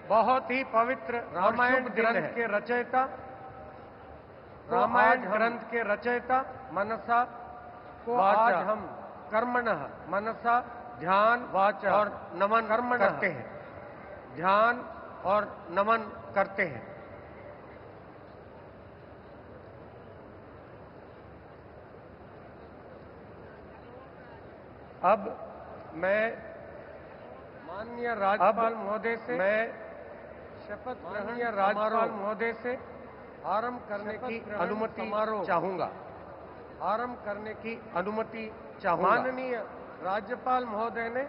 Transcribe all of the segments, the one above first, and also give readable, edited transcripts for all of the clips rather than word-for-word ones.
बहुत ही पवित्र रामायण ग्रंथ के रचयिता, रामायण ग्रंथ के रचयिता मनसा को आज हम कर्मणः मनसा ध्यान वाचा और नमन करते हैं, ध्यान और नमन करते हैं। अब मैं माननीय राज्यपाल महोदय से शपथ माननीय राज्यपाल महोदय से आरंभ करने की अनुमति चाहूंगा। आरंभ करने की अनुमति चाहूंगा। माननीय राज्यपाल महोदय ने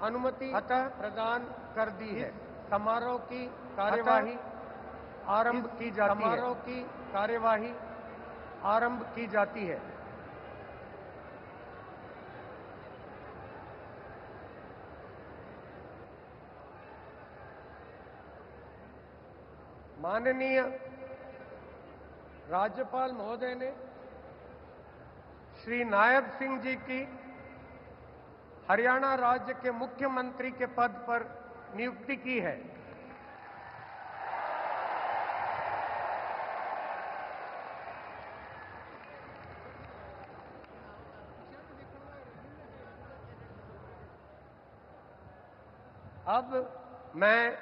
अनुमति अतः प्रदान कर दी है। समारोह की कार्यवाही आरंभ की जाती है। समारोह की कार्यवाही आरंभ की जाती है। माननीय राज्यपाल महोदय ने श्री नायब सिंह जी की हरियाणा राज्य के मुख्यमंत्री के पद पर नियुक्ति की है। अब मैं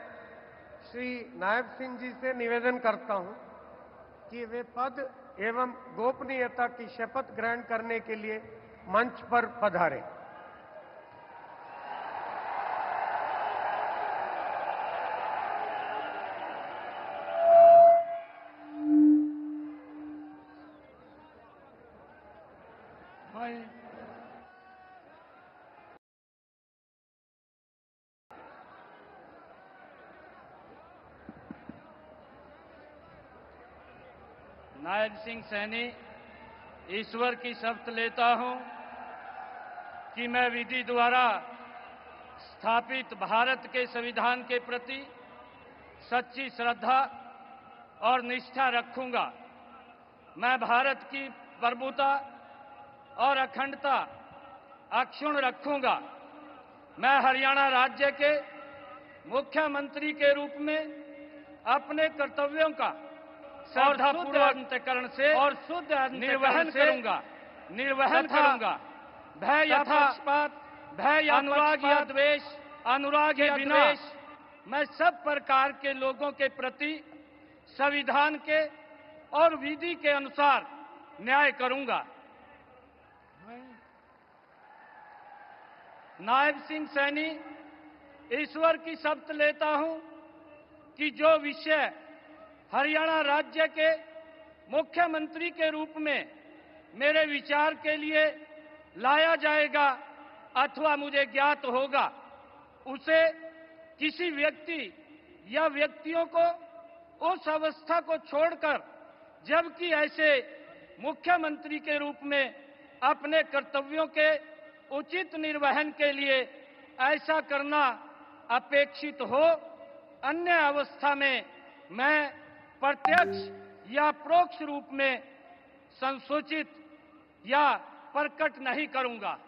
श्री नायब सिंह जी से निवेदन करता हूं कि वे पद एवं गोपनीयता की शपथ ग्रहण करने के लिए मंच पर पधारें। नायब सिंह सैनी ईश्वर की शपथ लेता हूं कि मैं विधि द्वारा स्थापित भारत के संविधान के प्रति सच्ची श्रद्धा और निष्ठा रखूंगा। मैं भारत की प्रभुता और अखंडता अक्षुण्ण रखूंगा। मैं हरियाणा राज्य के मुख्यमंत्री के रूप में अपने कर्तव्यों का श्रद्धापूर्वक अंतःकरण से और शुद्ध निर्वहन करूंगा। भय या पक्षपात, भय या अनुराग या द्वेष, अनुराग या विनाश, मैं सब प्रकार के लोगों के प्रति संविधान के और विधि के अनुसार न्याय करूंगा। नायब सिंह सैनी ईश्वर की शपथ लेता हूं कि जो विषय हरियाणा राज्य के मुख्यमंत्री के रूप में मेरे विचार के लिए लाया जाएगा अथवा मुझे ज्ञात होगा, उसे किसी व्यक्ति या व्यक्तियों को उस अवस्था को छोड़कर, जबकि ऐसे मुख्यमंत्री के रूप में अपने कर्तव्यों के उचित निर्वहन के लिए ऐसा करना अपेक्षित हो, अन्य अवस्था में मैं प्रत्यक्ष या परोक्ष रूप में संसूचित या प्रकट नहीं करूंगा।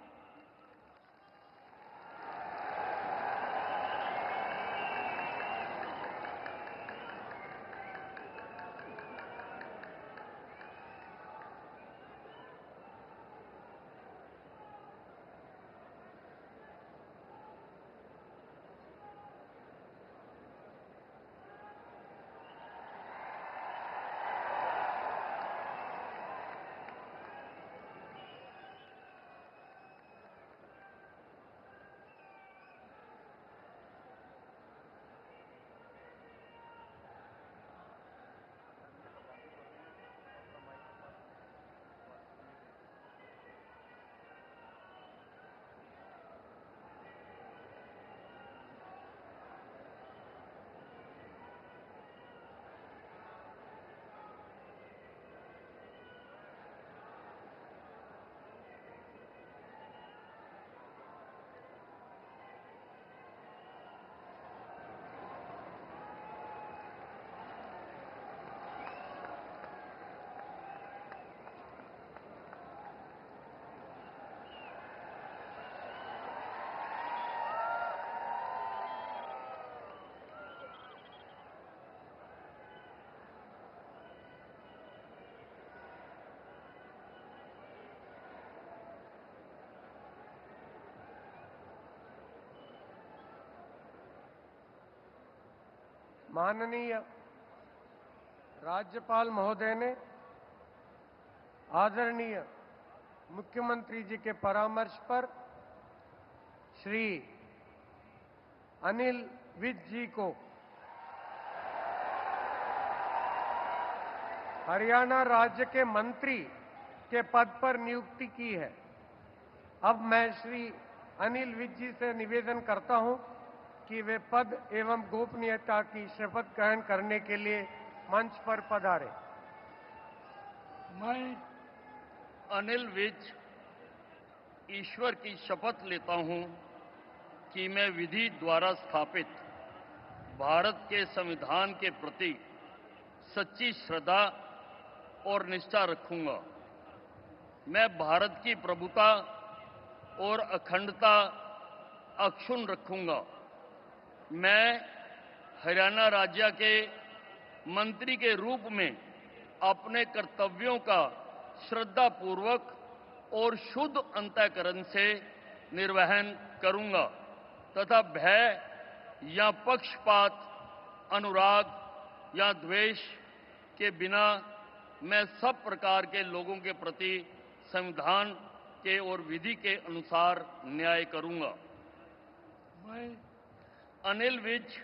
माननीय राज्यपाल महोदय ने आदरणीय मुख्यमंत्री जी के परामर्श पर श्री अनिल विज जी को हरियाणा राज्य के मंत्री के पद पर नियुक्ति की है। अब मैं श्री अनिल विज जी से निवेदन करता हूं कि वे पद एवं गोपनीयता की शपथ ग्रहण करने के लिए मंच पर पधारें। मैं अनिल विज ईश्वर की शपथ लेता हूं कि मैं विधि द्वारा स्थापित भारत के संविधान के प्रति सच्ची श्रद्धा और निष्ठा रखूंगा। मैं भारत की प्रभुता और अखंडता अक्षुण्ण रखूंगा। मैं हरियाणा राज्य के मंत्री के रूप में अपने कर्तव्यों का श्रद्धापूर्वक और शुद्ध अंतःकरण से निर्वहन करूंगा तथा भय या पक्षपात, अनुराग या द्वेष के बिना मैं सब प्रकार के लोगों के प्रति संविधान के और विधि के अनुसार न्याय करूंगा। मैं अनिल विज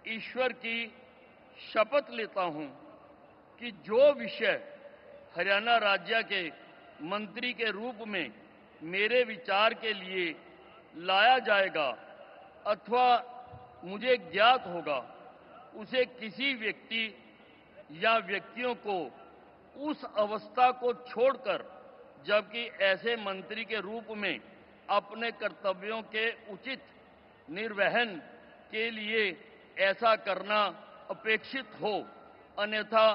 ईश्वर की शपथ लेता हूं कि जो विषय हरियाणा राज्य के मंत्री के रूप में मेरे विचार के लिए लाया जाएगा अथवा मुझे ज्ञात होगा, उसे किसी व्यक्ति या व्यक्तियों को उस अवस्था को छोड़कर, जबकि ऐसे मंत्री के रूप में अपने कर्तव्यों के उचित निर्वहन के लिए ऐसा करना अपेक्षित हो, अन्यथा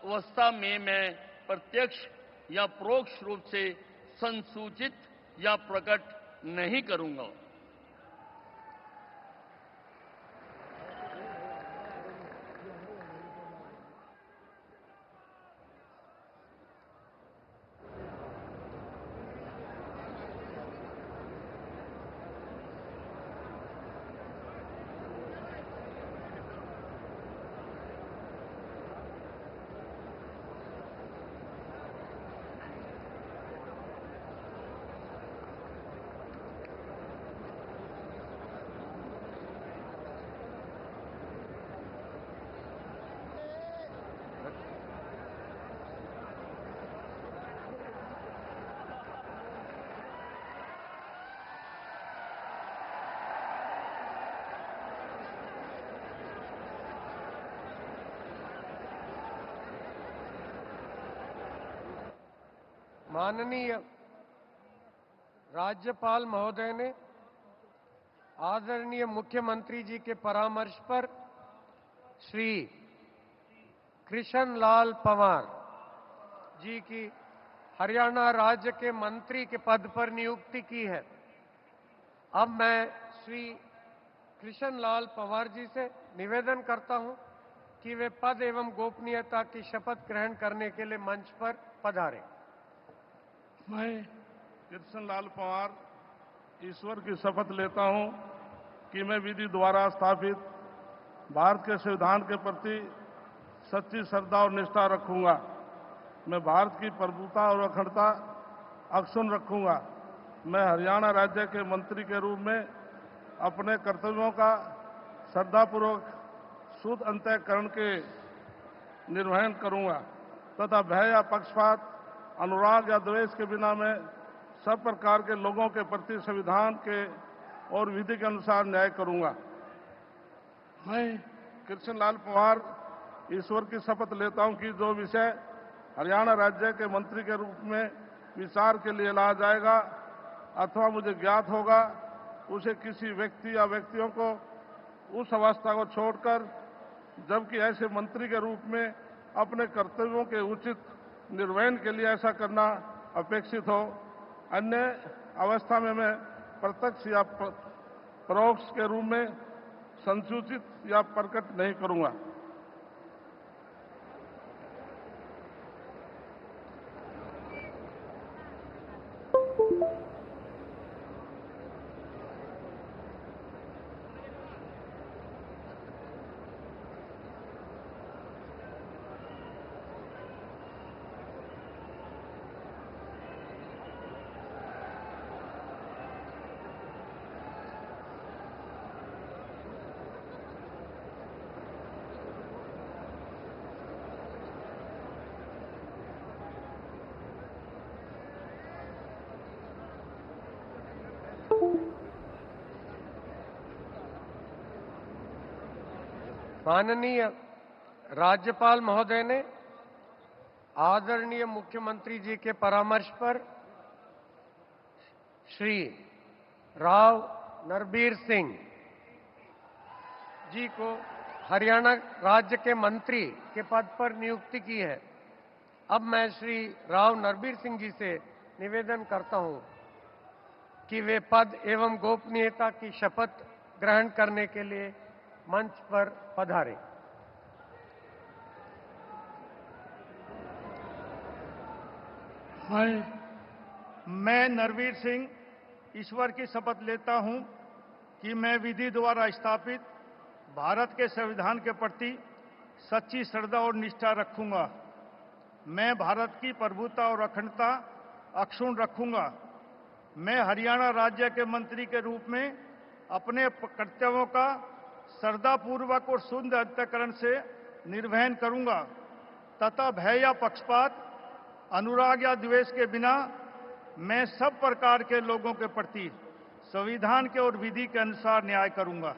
अवस्था में मैं प्रत्यक्ष या परोक्ष रूप से संसूचित या प्रकट नहीं करूंगा। माननीय राज्यपाल महोदय ने आदरणीय मुख्यमंत्री जी के परामर्श पर श्री कृष्ण लाल पंवार जी की हरियाणा राज्य के मंत्री के पद पर नियुक्ति की है। अब मैं श्री कृष्ण लाल पंवार जी से निवेदन करता हूं कि वे पद एवं गोपनीयता की शपथ ग्रहण करने के लिए मंच पर पधारें। मैं कृष्ण लाल पंवार ईश्वर की शपथ लेता हूं कि मैं विधि द्वारा स्थापित भारत के संविधान के प्रति सच्ची श्रद्धा और निष्ठा रखूंगा। मैं भारत की प्रभुता और अखंडता अक्षुण्ण रखूंगा। मैं हरियाणा राज्य के मंत्री के रूप में अपने कर्तव्यों का श्रद्धापूर्वक शुद्ध अंतःकरण के निर्वहन करूंगा तथा भय या पक्षपात, अनुराग या द्वेष के बिना मैं सब प्रकार के लोगों के प्रति संविधान के और विधि के अनुसार न्याय करूंगा। मैं कृष्ण लाल पंवार ईश्वर की शपथ लेता हूं कि जो विषय हरियाणा राज्य के मंत्री के रूप में विचार के लिए लाया जाएगा अथवा मुझे ज्ञात होगा, उसे किसी व्यक्ति या व्यक्तियों को उस अवस्था को छोड़कर, जबकि ऐसे मंत्री के रूप में अपने कर्तव्यों के उचित निर्वहन के लिए ऐसा करना अपेक्षित हो, अन्य अवस्था में मैं प्रत्यक्ष या परोक्ष के रूप में संसूचित या प्रकट नहीं करूंगा। माननीय राज्यपाल महोदय ने आदरणीय मुख्यमंत्री जी के परामर्श पर श्री राव नरबीर सिंह जी को हरियाणा राज्य के मंत्री के पद पर नियुक्ति की है। अब मैं श्री राव नरबीर सिंह जी से निवेदन करता हूं कि वे पद एवं गोपनीयता की शपथ ग्रहण करने के लिए मंच पर पधारें। मैं नरवीर सिंह ईश्वर की शपथ लेता हूं कि मैं विधि द्वारा स्थापित भारत के संविधान के प्रति सच्ची श्रद्धा और निष्ठा रखूंगा। मैं भारत की प्रभुता और अखंडता अक्षुण्ण रखूंगा। मैं हरियाणा राज्य के मंत्री के रूप में अपने कर्तव्यों का श्रद्धापूर्वक और शुद्ध अंतःकरण से निर्वहन करूंगा तथा भय या पक्षपात, अनुराग या द्वेष के बिना मैं सब प्रकार के लोगों के प्रति संविधान के और विधि के अनुसार न्याय करूंगा।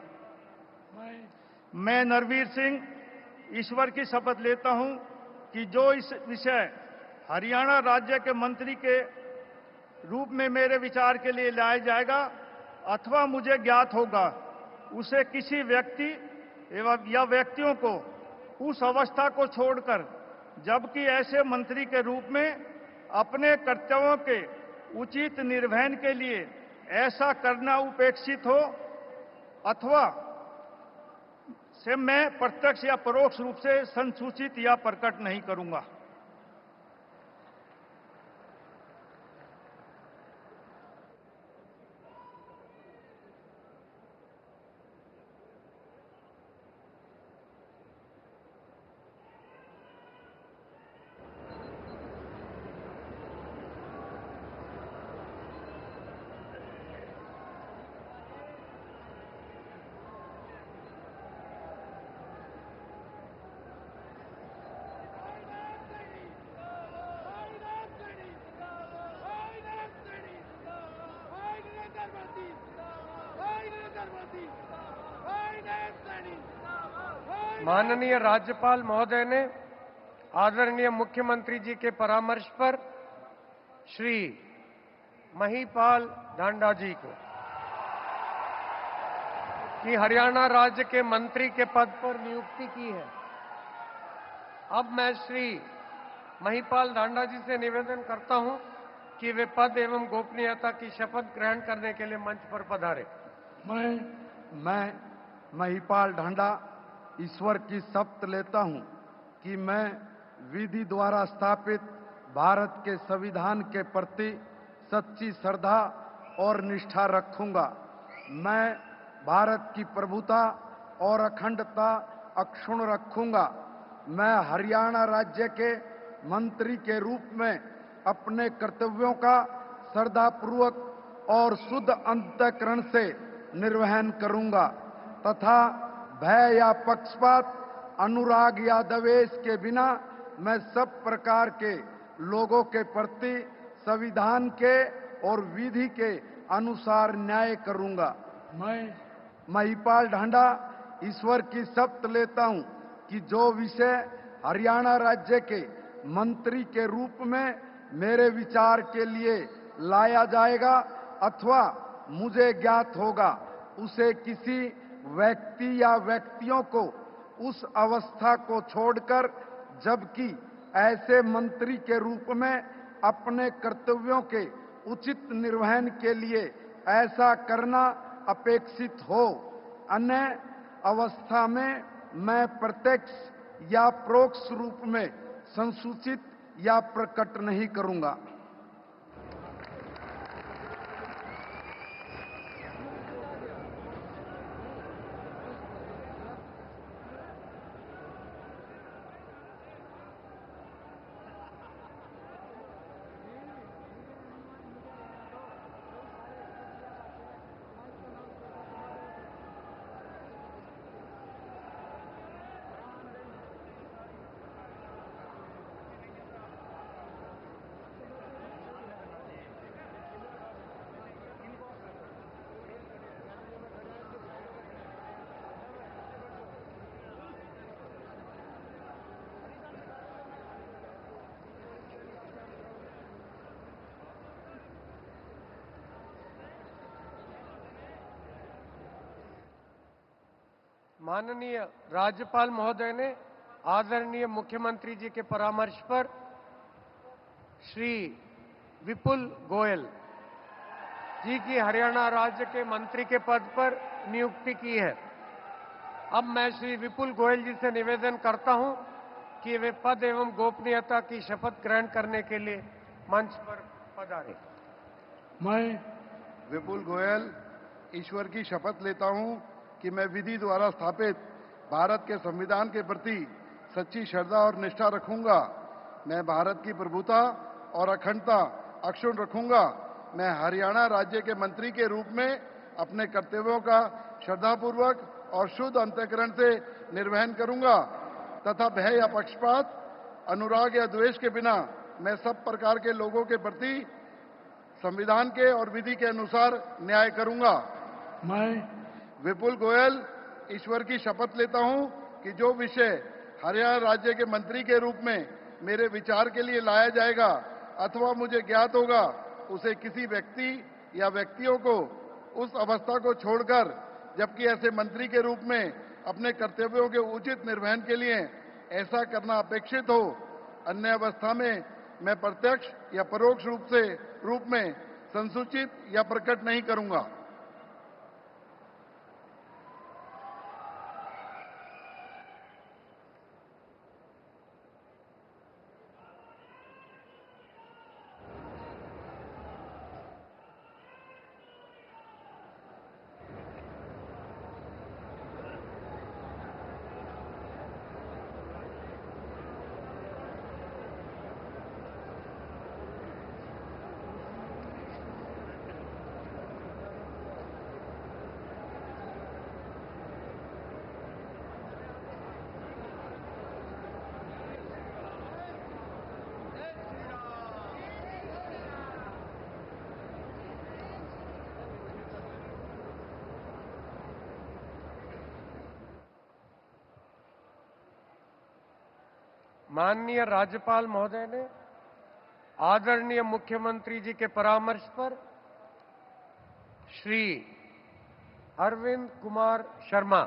मैं नरवीर सिंह ईश्वर की शपथ लेता हूं कि जो इस विषय हरियाणा राज्य के मंत्री के रूप में मेरे विचार के लिए लाया जाएगा अथवा मुझे ज्ञात होगा, उसे किसी व्यक्ति एवं या व्यक्तियों को उस अवस्था को छोड़कर, जबकि ऐसे मंत्री के रूप में अपने कर्तव्यों के उचित निर्वहन के लिए ऐसा करना उपेक्षित हो अथवा से मैं प्रत्यक्ष या परोक्ष रूप से संसूचित या प्रकट नहीं करूंगा। माननीय राज्यपाल महोदय ने आदरणीय मुख्यमंत्री जी के परामर्श पर श्री महिपाल ढांडा जी को कि हरियाणा राज्य के मंत्री के पद पर नियुक्ति की है। अब मैं श्री महिपाल ढांडा जी से निवेदन करता हूं कि वे पद एवं गोपनीयता की शपथ ग्रहण करने के लिए मंच पर पधारे। मैं महिपाल ढांडा ईश्वर की शपथ लेता हूं कि मैं विधि द्वारा स्थापित भारत के संविधान के प्रति सच्ची श्रद्धा और निष्ठा रखूंगा। मैं भारत की प्रभुता और अखंडता अक्षुण्ण रखूंगा। मैं हरियाणा राज्य के मंत्री के रूप में अपने कर्तव्यों का श्रद्धापूर्वक और शुद्ध अंतःकरण से निर्वहन करूंगा तथा भय या पक्षपात, अनुराग या द्वेष के बिना मैं सब प्रकार के लोगों के प्रति संविधान के और विधि के अनुसार न्याय करूंगा। मैं महिपाल ढांडा ईश्वर की शपथ लेता हूं कि जो विषय हरियाणा राज्य के मंत्री के रूप में मेरे विचार के लिए लाया जाएगा अथवा मुझे ज्ञात होगा, उसे किसी व्यक्ति या व्यक्तियों को उस अवस्था को छोड़कर, जबकि ऐसे मंत्री के रूप में अपने कर्तव्यों के उचित निर्वहन के लिए ऐसा करना अपेक्षित हो, अन्य अवस्था में मैं प्रत्यक्ष या परोक्ष रूप में संसूचित या प्रकट नहीं करूंगा। माननीय राज्यपाल महोदय ने आदरणीय मुख्यमंत्री जी के परामर्श पर श्री विपुल गोयल जी की हरियाणा राज्य के मंत्री के पद पर नियुक्ति की है। अब मैं श्री विपुल गोयल जी से निवेदन करता हूं कि वे पद एवं गोपनीयता की शपथ ग्रहण करने के लिए मंच पर पधारें। मैं विपुल गोयल ईश्वर की शपथ लेता हूं कि मैं विधि द्वारा स्थापित भारत के संविधान के प्रति सच्ची श्रद्धा और निष्ठा रखूंगा। मैं भारत की प्रभुता और अखंडता अक्षुण्ण रखूंगा। मैं हरियाणा राज्य के मंत्री के रूप में अपने कर्तव्यों का श्रद्धापूर्वक और शुद्ध अंतःकरण से निर्वहन करूंगा तथा भय या पक्षपात, अनुराग या द्वेष के बिना मैं सब प्रकार के लोगों के प्रति संविधान के और विधि के अनुसार न्याय करूंगा। मैं विपुल गोयल ईश्वर की शपथ लेता हूं कि जो विषय हरियाणा राज्य के मंत्री के रूप में मेरे विचार के लिए लाया जाएगा अथवा मुझे ज्ञात होगा, उसे किसी व्यक्ति या व्यक्तियों को उस अवस्था को छोड़कर, जबकि ऐसे मंत्री के रूप में अपने कर्तव्यों के उचित निर्वहन के लिए ऐसा करना अपेक्षित हो, अन्य अवस्था में मैं प्रत्यक्ष या परोक्ष रूप में संसूचित या प्रकट नहीं करूंगा। माननीय राज्यपाल महोदय ने आदरणीय मुख्यमंत्री जी के परामर्श पर श्री अरविंद कुमार शर्मा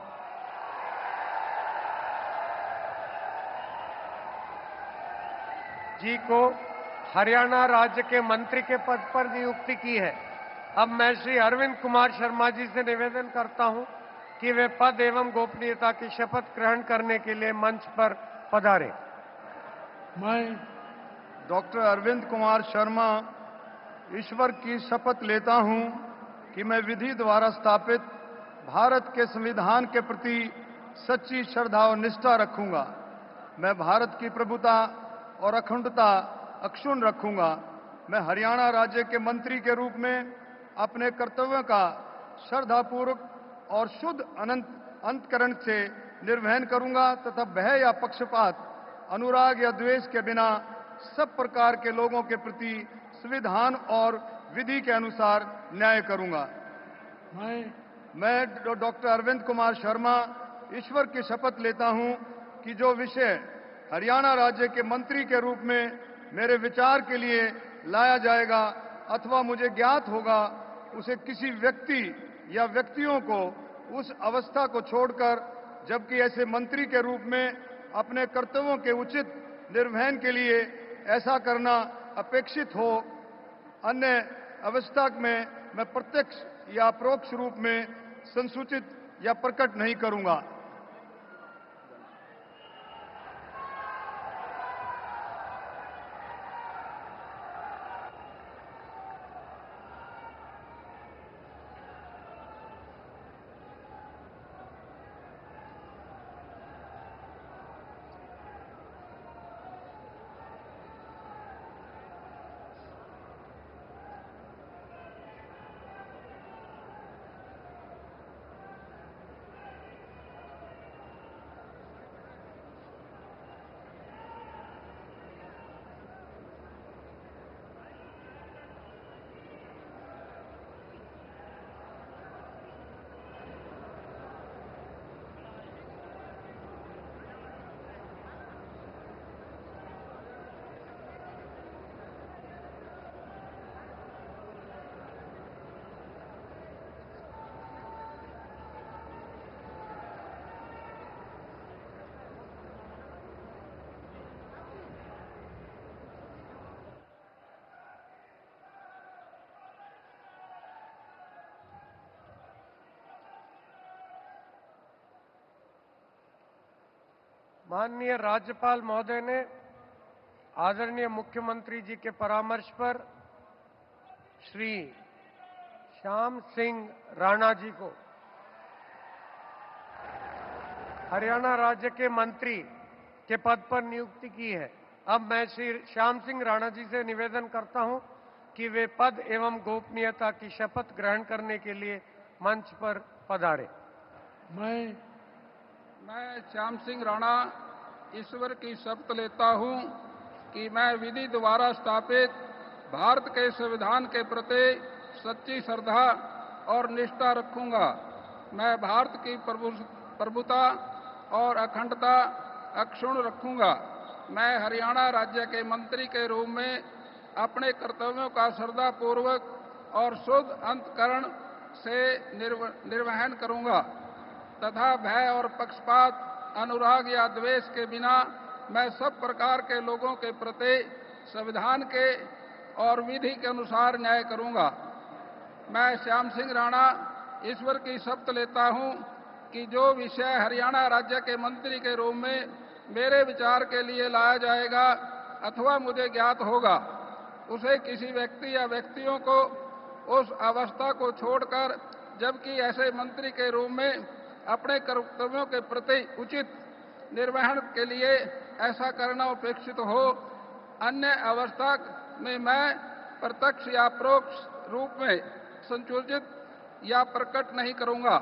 जी को हरियाणा राज्य के मंत्री के पद पर नियुक्ति की है। अब मैं श्री अरविंद कुमार शर्मा जी से निवेदन करता हूं कि वे पद एवं गोपनीयता की शपथ ग्रहण करने के लिए मंच पर पधारें। मैं डॉक्टर अरविंद कुमार शर्मा ईश्वर की शपथ लेता हूं कि मैं विधि द्वारा स्थापित भारत के संविधान के प्रति सच्ची श्रद्धा और निष्ठा रखूंगा। मैं भारत की प्रभुता और अखंडता अक्षुण्ण रखूंगा। मैं हरियाणा राज्य के मंत्री के रूप में अपने कर्तव्यों का श्रद्धापूर्वक और शुद्ध अंतःकरण से निर्वहन करूंगा तथा भय या पक्षपात, अनुराग या द्वेष के बिना सब प्रकार के लोगों के प्रति संविधान और विधि के अनुसार न्याय करूंगा। मैं डॉक्टर अरविंद कुमार शर्मा ईश्वर की शपथ लेता हूं कि जो विषय हरियाणा राज्य के मंत्री के रूप में मेरे विचार के लिए लाया जाएगा अथवा मुझे ज्ञात होगा, उसे किसी व्यक्ति या व्यक्तियों को उस अवस्था को छोड़कर, जबकि ऐसे मंत्री के रूप में अपने कर्तव्यों के उचित निर्वहन के लिए ऐसा करना अपेक्षित हो, अन्य अवस्था में मैं प्रत्यक्ष या परोक्ष रूप में संसूचित या प्रकट नहीं करूंगा। माननीय राज्यपाल महोदय ने आदरणीय मुख्यमंत्री जी के परामर्श पर श्री श्याम सिंह राणा जी को हरियाणा राज्य के मंत्री के पद पर नियुक्ति की है। अब मैं श्री श्याम सिंह राणा जी से निवेदन करता हूं कि वे पद एवं गोपनीयता की शपथ ग्रहण करने के लिए मंच पर पधारे। मैं श्याम सिंह राणा ईश्वर की शपथ लेता हूं कि मैं विधि द्वारा स्थापित भारत के संविधान के प्रति सच्ची श्रद्धा और निष्ठा रखूंगा। मैं भारत की प्रभुता और अखंडता अक्षुण्ण रखूंगा। मैं हरियाणा राज्य के मंत्री के रूप में अपने कर्तव्यों का श्रद्धापूर्वक और शुद्ध अंतःकरण से निर्वहन करूंगा तथा भय और पक्षपात, अनुराग या द्वेष के बिना मैं सब प्रकार के लोगों के प्रति संविधान के और विधि के अनुसार न्याय करूंगा। मैं श्याम सिंह राणा ईश्वर की शपथ लेता हूं कि जो विषय हरियाणा राज्य के मंत्री के रूप में मेरे विचार के लिए लाया जाएगा अथवा मुझे ज्ञात होगा, उसे किसी व्यक्ति या व्यक्तियों को उस अवस्था को छोड़कर, जबकि ऐसे मंत्री के रूप में अपने कर्तव्यों के प्रति उचित निर्वहन के लिए ऐसा करना अपेक्षित हो, अन्य अवस्था में मैं प्रत्यक्ष या परोक्ष रूप में संशोधित या प्रकट नहीं करूंगा।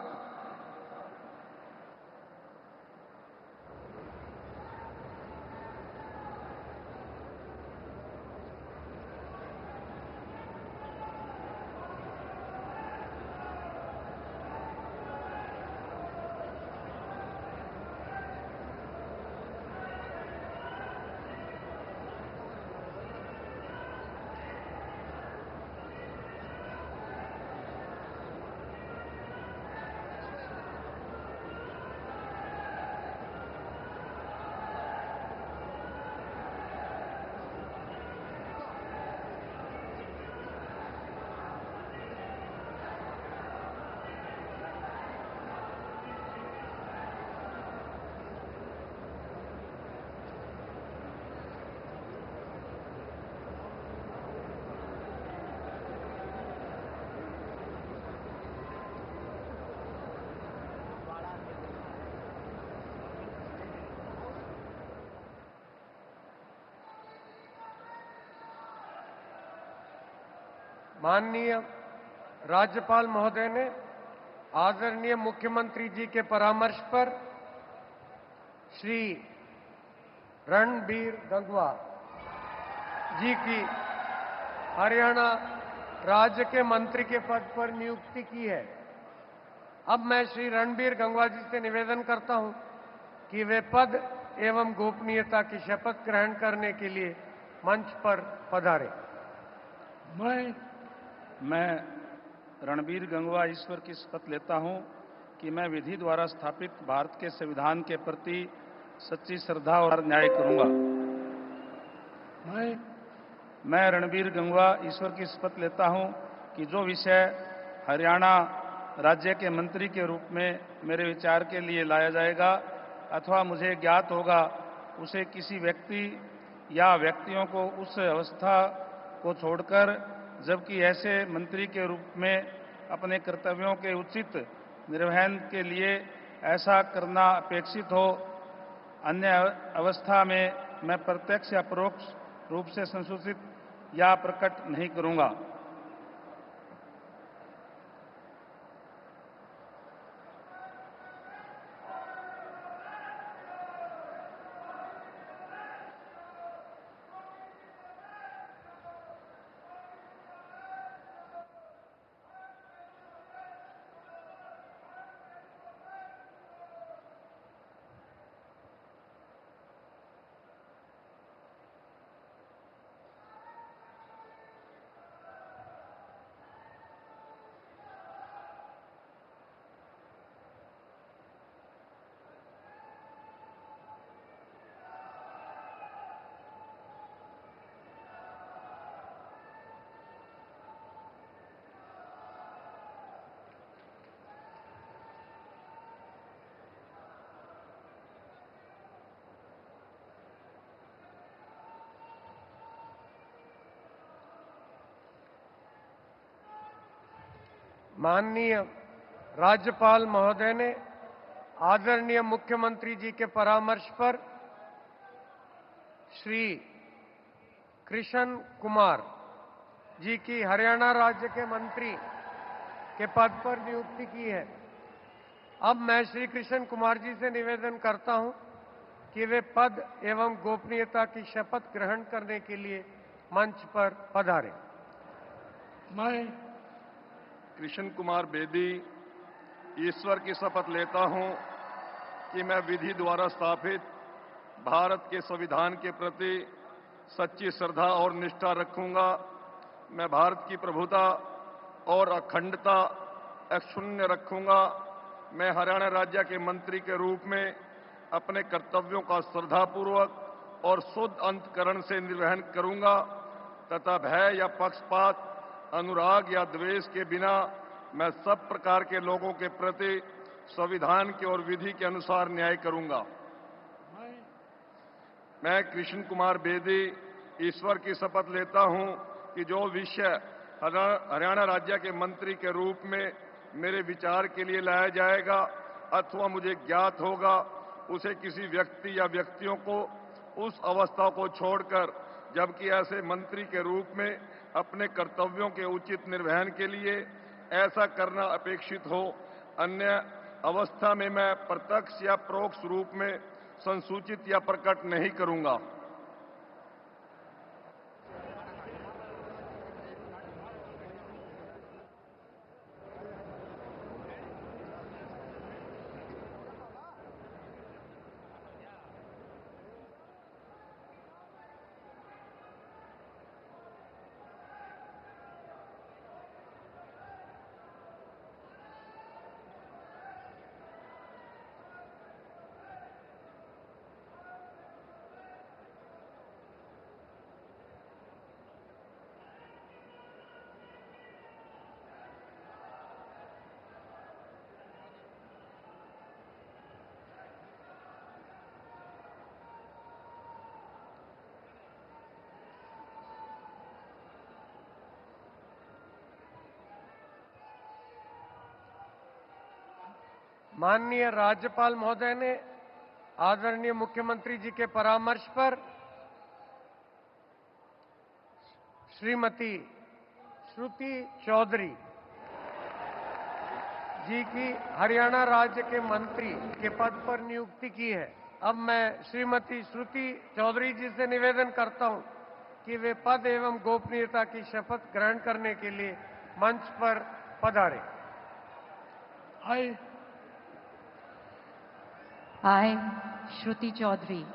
माननीय राज्यपाल महोदय ने आदरणीय मुख्यमंत्री जी के परामर्श पर श्री रणबीर गंगवा जी की हरियाणा राज्य के मंत्री के पद पर नियुक्ति की है। अब मैं श्री रणबीर गंगवा जी से निवेदन करता हूं कि वे पद एवं गोपनीयता की शपथ ग्रहण करने के लिए मंच पर पधारे। मैं रणबीर गंगवा ईश्वर की शपथ लेता हूं कि मैं विधि द्वारा स्थापित भारत के संविधान के प्रति सच्ची श्रद्धा और न्याय करूंगा। मैं रणबीर गंगवा ईश्वर की शपथ लेता हूं कि जो विषय हरियाणा राज्य के मंत्री के रूप में मेरे विचार के लिए लाया जाएगा अथवा मुझे ज्ञात होगा, उसे किसी व्यक्ति या व्यक्तियों को उस अवस्था को छोड़कर, जबकि ऐसे मंत्री के रूप में अपने कर्तव्यों के उचित निर्वहन के लिए ऐसा करना अपेक्षित हो, अन्य अवस्था में मैं प्रत्यक्ष या परोक्ष रूप से संशोधित या प्रकट नहीं करूंगा। माननीय राज्यपाल महोदय ने आदरणीय मुख्यमंत्री जी के परामर्श पर श्री कृष्ण कुमार जी की हरियाणा राज्य के मंत्री के पद पर नियुक्ति की है। अब मैं श्री कृष्ण कुमार जी से निवेदन करता हूं कि वे पद एवं गोपनीयता की शपथ ग्रहण करने के लिए मंच पर पधारें। मैं कृष्ण कुमार बेदी ईश्वर की शपथ लेता हूं कि मैं विधि द्वारा स्थापित भारत के संविधान के प्रति सच्ची श्रद्धा और निष्ठा रखूंगा। मैं भारत की प्रभुता और अखंडता अक्षुण्ण रखूंगा। मैं हरियाणा राज्य के मंत्री के रूप में अपने कर्तव्यों का श्रद्धापूर्वक और शुद्ध अंतकरण से निर्वहन करूंगा तथा भय या पक्षपात, अनुराग या द्वेष के बिना मैं सब प्रकार के लोगों के प्रति संविधान के और विधि के अनुसार न्याय करूंगा। मैं कृष्ण कुमार बेदी ईश्वर की शपथ लेता हूं कि जो विषय हरियाणा राज्य के मंत्री के रूप में मेरे विचार के लिए लाया जाएगा अथवा मुझे ज्ञात होगा, उसे किसी व्यक्ति या व्यक्तियों को उस अवस्था को छोड़कर, जबकि ऐसे मंत्री के रूप में अपने कर्तव्यों के उचित निर्वहन के लिए ऐसा करना अपेक्षित हो, अन्य अवस्था में मैं प्रत्यक्ष या परोक्ष रूप में संसूचित या प्रकट नहीं करूंगा। माननीय राज्यपाल महोदय ने आदरणीय मुख्यमंत्री जी के परामर्श पर श्रीमती श्रुति चौधरी जी की हरियाणा राज्य के मंत्री के पद पर नियुक्ति की है। अब मैं श्रीमती श्रुति चौधरी जी से निवेदन करता हूं कि वे पद एवं गोपनीयता की शपथ ग्रहण करने के लिए मंच पर पधारें। I, Shruti Chaudhary,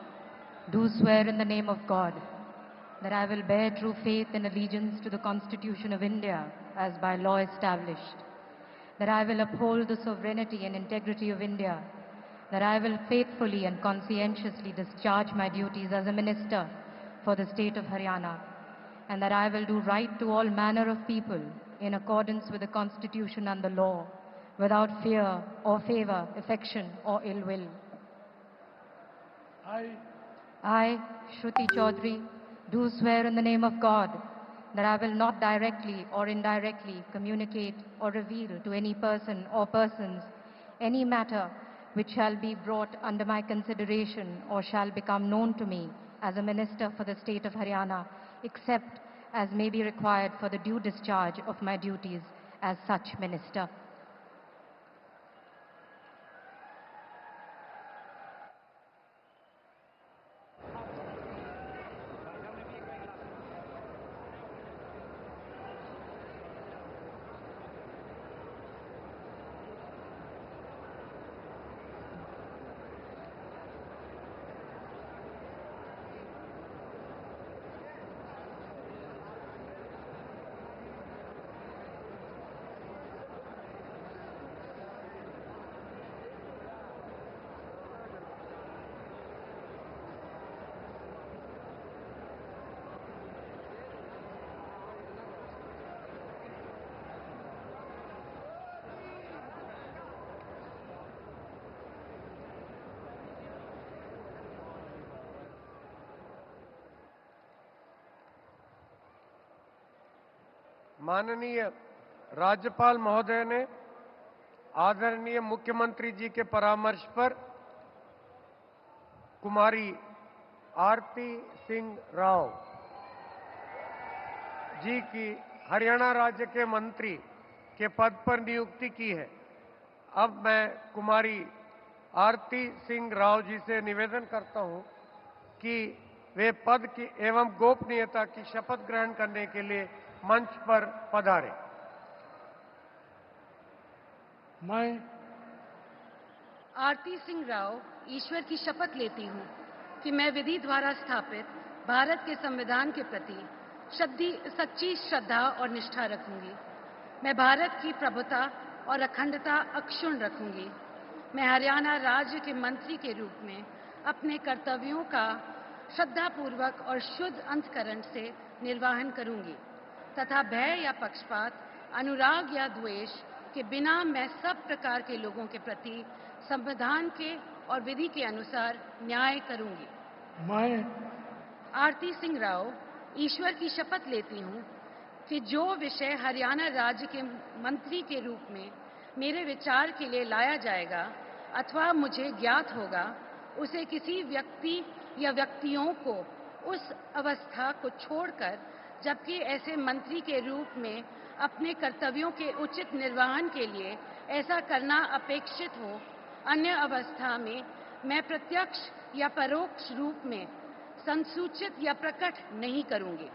do swear in the name of God that I will bear true faith and allegiance to the Constitution of India as by law established, that I will uphold the sovereignty and integrity of India, that I will faithfully and conscientiously discharge my duties as a minister for the state of Haryana, and that I will do right to all manner of people in accordance with the Constitution and the law, without fear or favor, affection or ill will. I, Shruti Chaudhary, do swear in the name of God that I will not directly or indirectly communicate or reveal to any person or persons any matter which shall be brought under my consideration or shall become known to me as a minister for the state of Haryana, except as may be required for the due discharge of my duties as such minister. माननीय राज्यपाल महोदय ने आदरणीय मुख्यमंत्री जी के परामर्श पर कुमारी आरती सिंह राव जी की हरियाणा राज्य के मंत्री के पद पर नियुक्ति की है। अब मैं कुमारी आरती सिंह राव जी से निवेदन करता हूं कि वे पद की एवं गोपनीयता की शपथ ग्रहण करने के लिए मंच पर पधारें। मैं आरती सिंह राव ईश्वर की शपथ लेती हूँ कि मैं विधि द्वारा स्थापित भारत के संविधान के प्रति सच्ची श्रद्धा और निष्ठा रखूंगी। मैं भारत की प्रभुता और अखंडता अक्षुण्ण रखूंगी। मैं हरियाणा राज्य के मंत्री के रूप में अपने कर्तव्यों का श्रद्धापूर्वक और शुद्ध अंतःकरण से निर्वहन करूंगी तथा भय या पक्षपात, अनुराग या द्वेष के बिना मैं सब प्रकार के लोगों के प्रति संविधान के और विधि के अनुसार न्याय करूंगी। मैं आरती सिंह राव ईश्वर की शपथ लेती हूँ कि जो विषय हरियाणा राज्य के मंत्री के रूप में मेरे विचार के लिए लाया जाएगा अथवा मुझे ज्ञात होगा, उसे किसी व्यक्ति या व्यक्तियों को उस अवस्था को छोड़कर, जबकि ऐसे मंत्री के रूप में अपने कर्तव्यों के उचित निर्वहन के लिए ऐसा करना अपेक्षित हो, अन्य अवस्था में मैं प्रत्यक्ष या परोक्ष रूप में संसूचित या प्रकट नहीं करूंगी।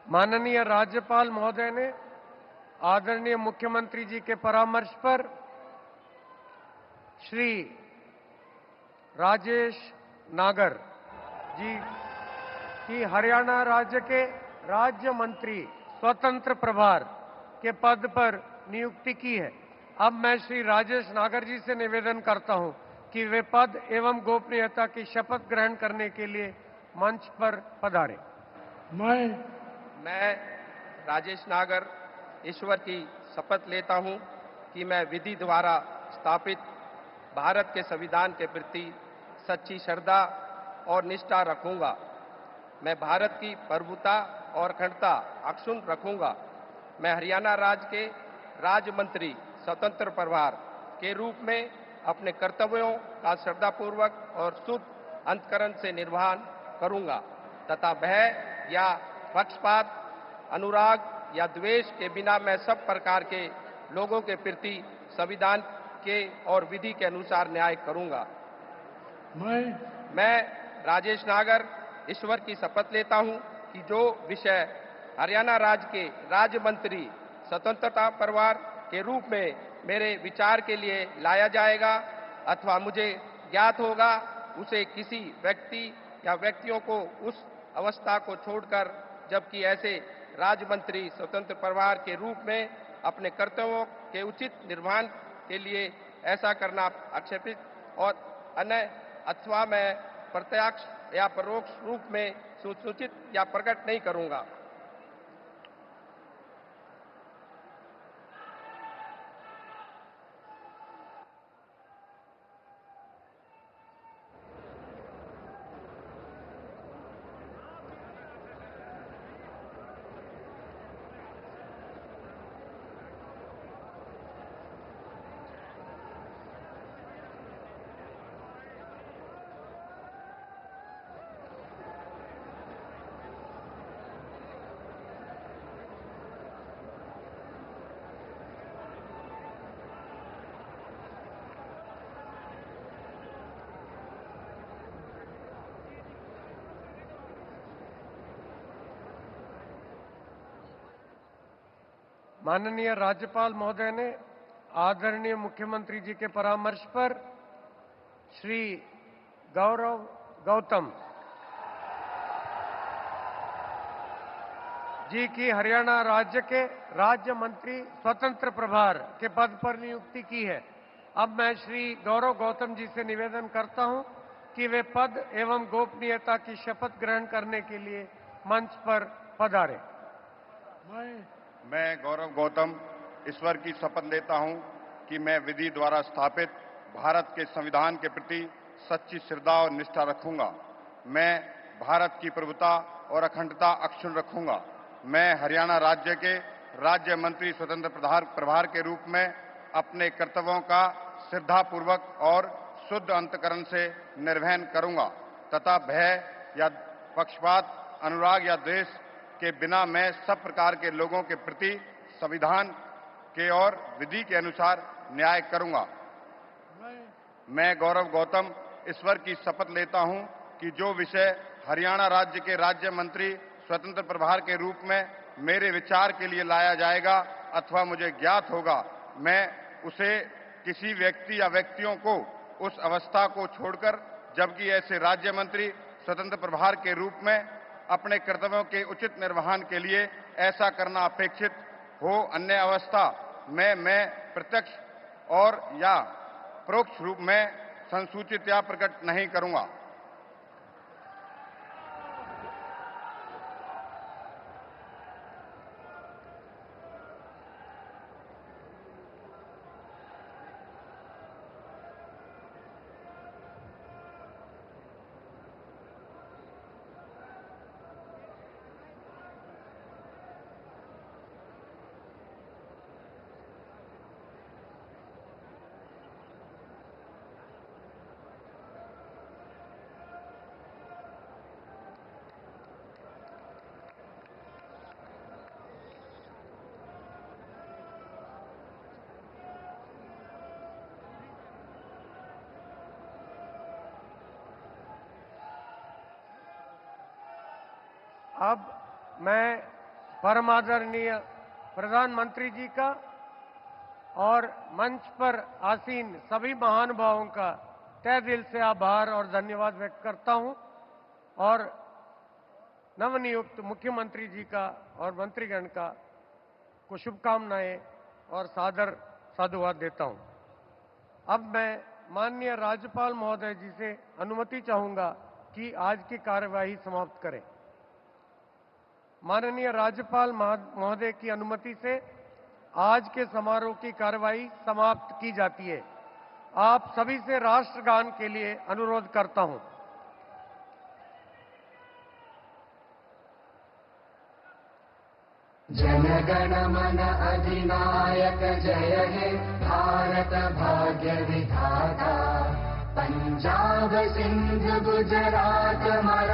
माननीय राज्यपाल महोदय ने आदरणीय मुख्यमंत्री जी के परामर्श पर श्री राजेश नागर जी की हरियाणा राज्य के राज्य मंत्री स्वतंत्र प्रभार के पद पर नियुक्ति की है। अब मैं श्री राजेश नागर जी से निवेदन करता हूं कि वे पद एवं गोपनीयता की शपथ ग्रहण करने के लिए मंच पर पधारें। मैं राजेश नागर ईश्वर की शपथ लेता हूं कि मैं विधि द्वारा स्थापित भारत के संविधान के प्रति सच्ची श्रद्धा और निष्ठा रखूंगा। मैं भारत की प्रभुता और अखंडता अक्षुण्ण रखूंगा। मैं हरियाणा राज्य के राज्य मंत्री स्वतंत्र प्रभार के रूप में अपने कर्तव्यों का श्रद्धापूर्वक और शुद्ध अंतःकरण से निर्वहन करूंगा तथा भय या पक्षपात, अनुराग या द्वेष के बिना मैं सब प्रकार के लोगों के प्रति संविधान के और विधि के अनुसार न्याय करूंगा। मैं राजेश नागर ईश्वर की शपथ लेता हूं कि जो विषय हरियाणा राज्य के राज्य मंत्री स्वतंत्रता प्रभार के रूप में मेरे विचार के लिए लाया जाएगा अथवा मुझे ज्ञात होगा, उसे किसी व्यक्ति या व्यक्तियों को उस अवस्था को छोड़कर, जबकि ऐसे राज्य मंत्री स्वतंत्र प्रभार के रूप में अपने कर्तव्यों के उचित निर्वहन के लिए ऐसा करना आक्षेपित और अन्य अथवा मैं प्रत्यक्ष या परोक्ष रूप में सूचित या प्रकट नहीं करूंगा। माननीय राज्यपाल महोदय ने आदरणीय मुख्यमंत्री जी के परामर्श पर श्री गौरव गौतम जी की हरियाणा राज्य के राज्य मंत्री स्वतंत्र प्रभार के पद पर नियुक्ति की है। अब मैं श्री गौरव गौतम जी से निवेदन करता हूं कि वे पद एवं गोपनीयता की शपथ ग्रहण करने के लिए मंच पर पधारें। मैं गौरव गौतम ईश्वर की शपथ लेता हूं कि मैं विधि द्वारा स्थापित भारत के संविधान के प्रति सच्ची श्रद्धा और निष्ठा रखूंगा। मैं भारत की प्रभुता और अखंडता अक्षुण्ण रखूंगा। मैं हरियाणा राज्य के राज्य मंत्री स्वतंत्र प्रभार के रूप में अपने कर्तव्यों का श्रद्धापूर्वक और शुद्ध अंतःकरण से निर्वहन करूंगा तथा भय या पक्षपात, अनुराग या द्वेष के बिना मैं सब प्रकार के लोगों के प्रति संविधान के और विधि के अनुसार न्याय करूंगा। मैं गौरव गौतम ईश्वर की शपथ लेता हूं कि जो विषय हरियाणा राज्य के राज्य मंत्री स्वतंत्र प्रभार के रूप में मेरे विचार के लिए लाया जाएगा अथवा मुझे ज्ञात होगा, मैं उसे किसी व्यक्ति या व्यक्तियों को उस अवस्था को छोड़कर, जबकि ऐसे राज्य मंत्री स्वतंत्र प्रभार के रूप में अपने कर्तव्यों के उचित निर्वहन के लिए ऐसा करना अपेक्षित हो, अन्य अवस्था में मैं प्रत्यक्ष और या परोक्ष रूप में संसूचित या प्रकट नहीं करूंगा। अब मैं परम आदरणीय प्रधानमंत्री जी का और मंच पर आसीन सभी महानुभावों का तहे दिल से आभार और धन्यवाद व्यक्त करता हूं और नवनियुक्त मुख्यमंत्री जी का और मंत्रीगण का को शुभकामनाएं और सादर साधुवाद देता हूं। अब मैं माननीय राज्यपाल महोदय जी से अनुमति चाहूंगा कि आज की कार्यवाही समाप्त करें। माननीय राज्यपाल महोदय की अनुमति से आज के समारोह की कार्यवाही समाप्त की जाती है। आप सभी से राष्ट्रगान के लिए अनुरोध करता हूं। जनगण मन अधिनायक जय हे भारत भाग्य विधाता, पंजाब सिंध गुजरात मराठा